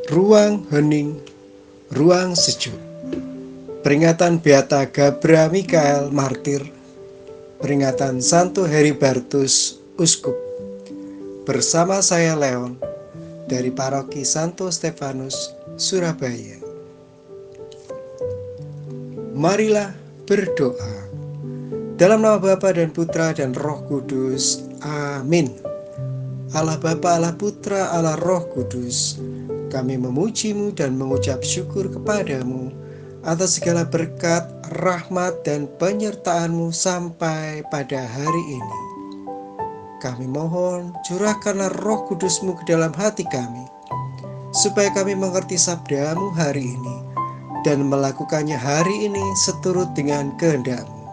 Ruang hening, ruang sejuk. Peringatan Beata Gabra Mikael Martir. Peringatan Santo Heribertus Uskup. Bersama saya Leon dari Paroki Santo Stefanus, Surabaya. Marilah berdoa. Dalam nama Bapa dan Putra dan Roh Kudus. Amin. Allah Bapa, Allah Putra, Allah Roh Kudus, kami memuji-Mu dan mengucap syukur kepadamu atas segala berkat, rahmat, dan penyertaan-Mu sampai pada hari ini. Kami mohon curahkanlah Roh Kudus-Mu ke dalam hati kami, supaya kami mengerti sabda-Mu hari ini dan melakukannya hari ini seturut dengan kehendak-Mu.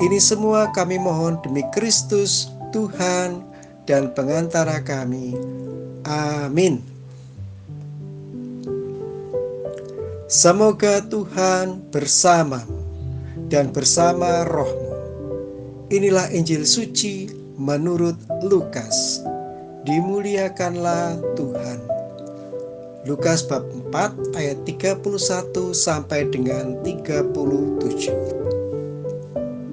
Ini semua kami mohon demi Kristus, Tuhan dan pengantara kami. Amin. Semoga Tuhan bersamamu dan bersama rohmu. Inilah Injil suci menurut Lukas. Dimuliakanlah Tuhan. Lukas bab 4 ayat 31 sampai dengan 37.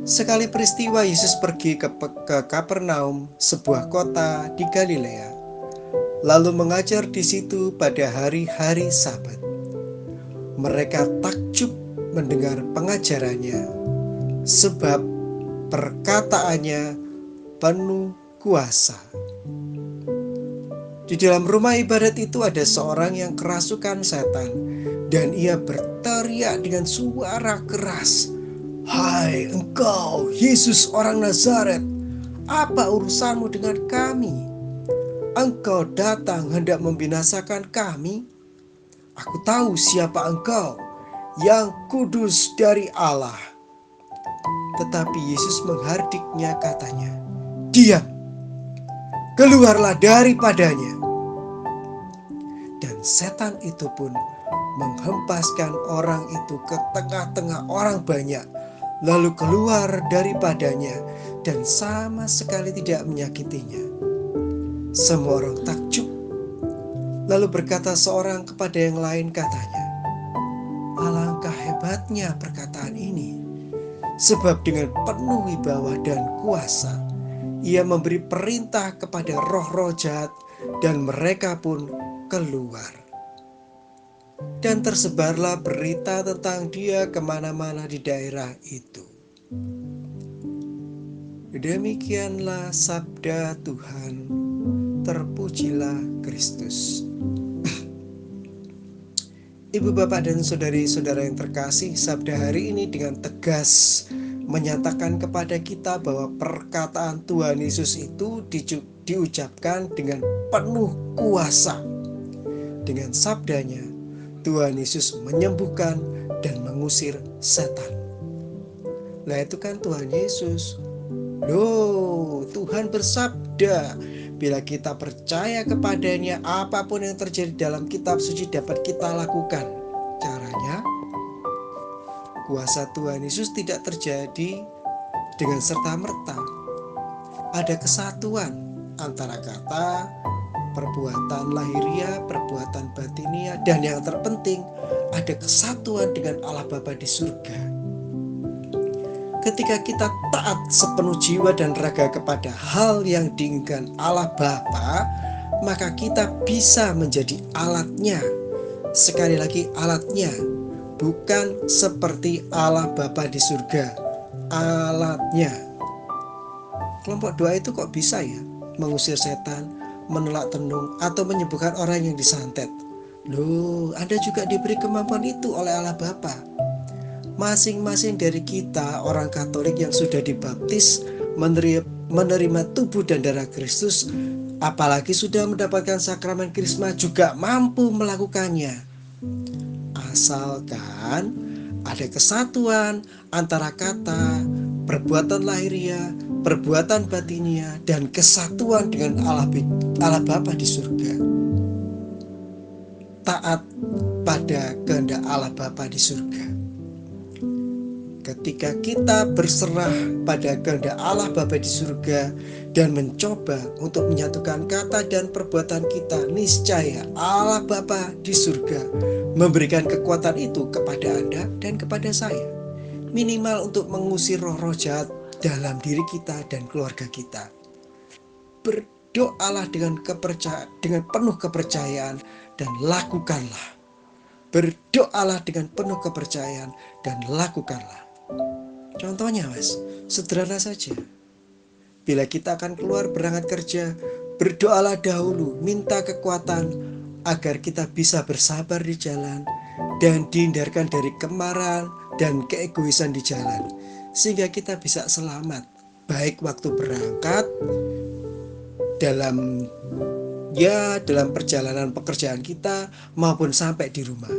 Sekali peristiwa Yesus pergi ke Kapernaum, sebuah kota di Galilea, lalu mengajar di situ pada hari-hari Sabat. Mereka takjub mendengar pengajarannya, sebab perkataannya penuh kuasa. Di dalam rumah ibadat itu ada seorang yang kerasukan setan, dan ia berteriak dengan suara keras, "Hai engkau, Yesus orang Nazaret, apa urusanmu dengan kami? Engkau datang hendak membinasakan kami? Aku tahu siapa engkau, yang kudus dari Allah." Tetapi Yesus menghardiknya, katanya, "Diam, keluarlah daripadanya." Dan setan itu pun menghempaskan orang itu ke tengah-tengah orang banyak, lalu keluar daripadanya dan sama sekali tidak menyakitinya. Semua orang takjub. Lalu berkata seorang kepada yang lain, katanya, "Alangkah hebatnya perkataan ini, sebab dengan penuh wibawa dan kuasa ia memberi perintah kepada roh-roh jahat, dan mereka pun keluar." Dan tersebarlah berita tentang dia kemana-mana di daerah itu. Demikianlah sabda Tuhan. Terpujilah Kristus. Ibu, bapak, dan saudari-saudara yang terkasih, sabda hari ini dengan tegas menyatakan kepada kita bahwa perkataan Tuhan Yesus itu diucapkan dengan penuh kuasa. Dengan sabdanya, Tuhan Yesus menyembuhkan dan mengusir setan. Nah, itu kan Tuhan Yesus. Loh, Tuhan bersabda, bila kita percaya kepadanya, apapun yang terjadi dalam kitab suci dapat kita lakukan. Caranya, kuasa Tuhan Yesus tidak terjadi dengan serta-merta. Ada kesatuan antara kata, perbuatan lahiriah, perbuatan batinia, dan yang terpenting, ada kesatuan dengan Allah Bapa di surga. Ketika kita taat sepenuh jiwa dan raga kepada hal yang diinginkan Allah Bapa, maka kita bisa menjadi alatnya. Sekali lagi, alatnya, bukan seperti Allah Bapa di surga, alatnya. Kelompok doa itu kok bisa ya mengusir setan, menolak tenung, atau menyembuhkan orang yang disantet? Loh, Anda juga diberi kemampuan itu oleh Allah Bapa. Masing-masing dari kita, orang Katolik yang sudah dibaptis, menerima tubuh dan darah Kristus, apalagi sudah mendapatkan sakramen Krisma, juga mampu melakukannya. Asalkan ada kesatuan antara kata, perbuatan lahiriah, perbuatan batinia, dan kesatuan dengan Allah Bapa di surga. Taat pada kehendak Allah Bapa di surga. Ketika kita berserah pada kehendak Allah Bapa di surga dan mencoba untuk menyatukan kata dan perbuatan kita, niscaya Allah Bapa di surga memberikan kekuatan itu kepada Anda dan kepada saya. Minimal untuk mengusir roh-roh jahat dalam diri kita dan keluarga kita. Berdoalah dengan penuh kepercayaan dan lakukanlah. Berdoalah dengan penuh kepercayaan dan lakukanlah. Contohnya sederhana saja. Bila kita akan keluar berangkat kerja, berdoalah dahulu, minta kekuatan agar kita bisa bersabar di jalan dan dihindarkan dari kemarahan dan keegoisan di jalan, sehingga kita bisa selamat, baik waktu berangkat, dalam perjalanan pekerjaan kita, maupun sampai di rumah.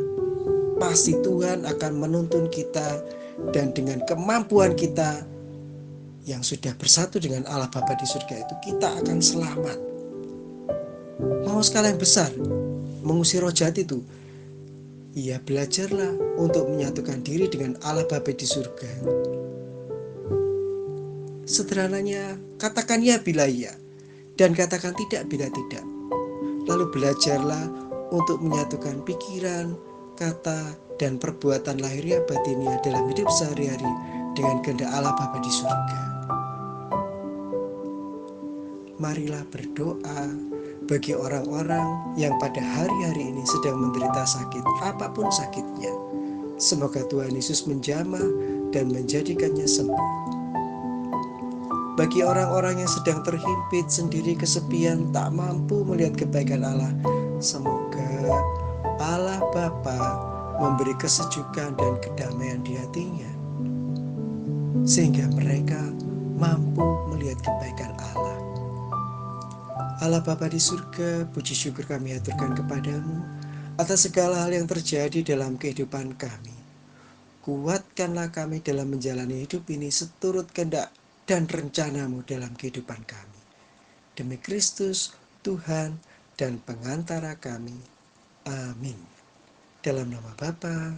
Pasti Tuhan akan menuntun kita, dan dengan kemampuan kita yang sudah bersatu dengan Allah Bapa di surga itu, kita akan selamat. Mau skala yang besar mengusir roh jahat itu, ya belajarlah untuk menyatukan diri dengan Allah Bapa di surga. Sederhananya, katakan ya bila ya, dan katakan tidak bila tidak. Lalu belajarlah untuk menyatukan pikiran, kata, dan perbuatan lahiriah batiniah dalam hidup sehari-hari dengan kehendak Allah Bapa di surga. Marilah berdoa bagi orang-orang yang pada hari-hari ini sedang menderita sakit, apapun sakitnya. Semoga Tuhan Yesus menjamah dan menjadikannya sembuh. Bagi orang-orang yang sedang terhimpit sendiri, kesepian, tak mampu melihat kebaikan Allah, semoga Allah Bapa memberi kesejukan dan kedamaian di hatinya, sehingga mereka mampu melihat kebaikan Allah. Allah Bapa di surga, puji syukur kami haturkan kepadamu atas segala hal yang terjadi dalam kehidupan kami. Kuatkanlah kami dalam menjalani hidup ini seturut kehendak dan rencanamu dalam kehidupan kami. Demi Kristus, Tuhan dan pengantara kami. Amin. Dalam nama Bapa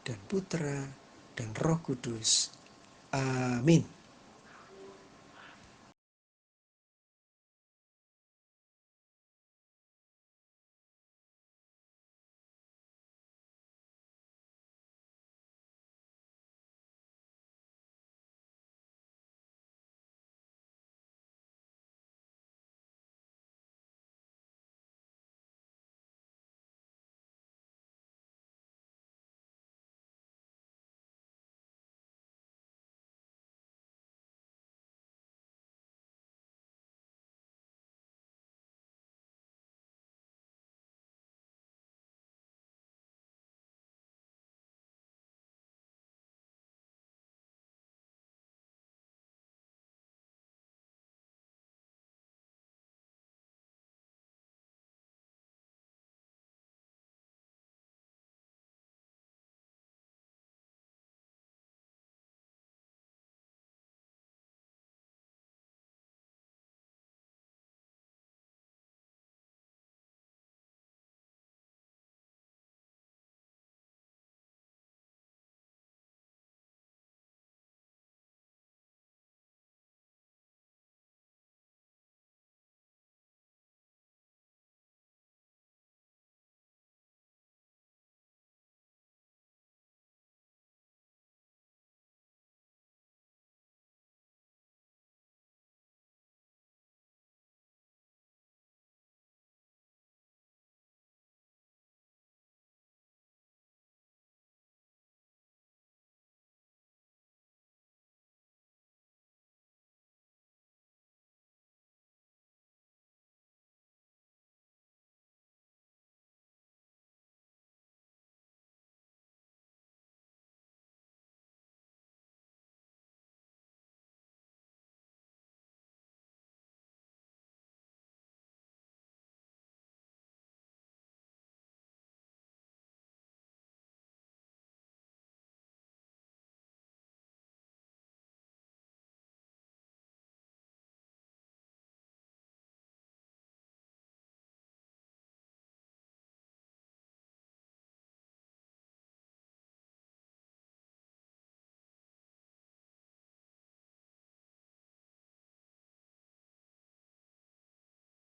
dan Putra dan Roh Kudus. Amin.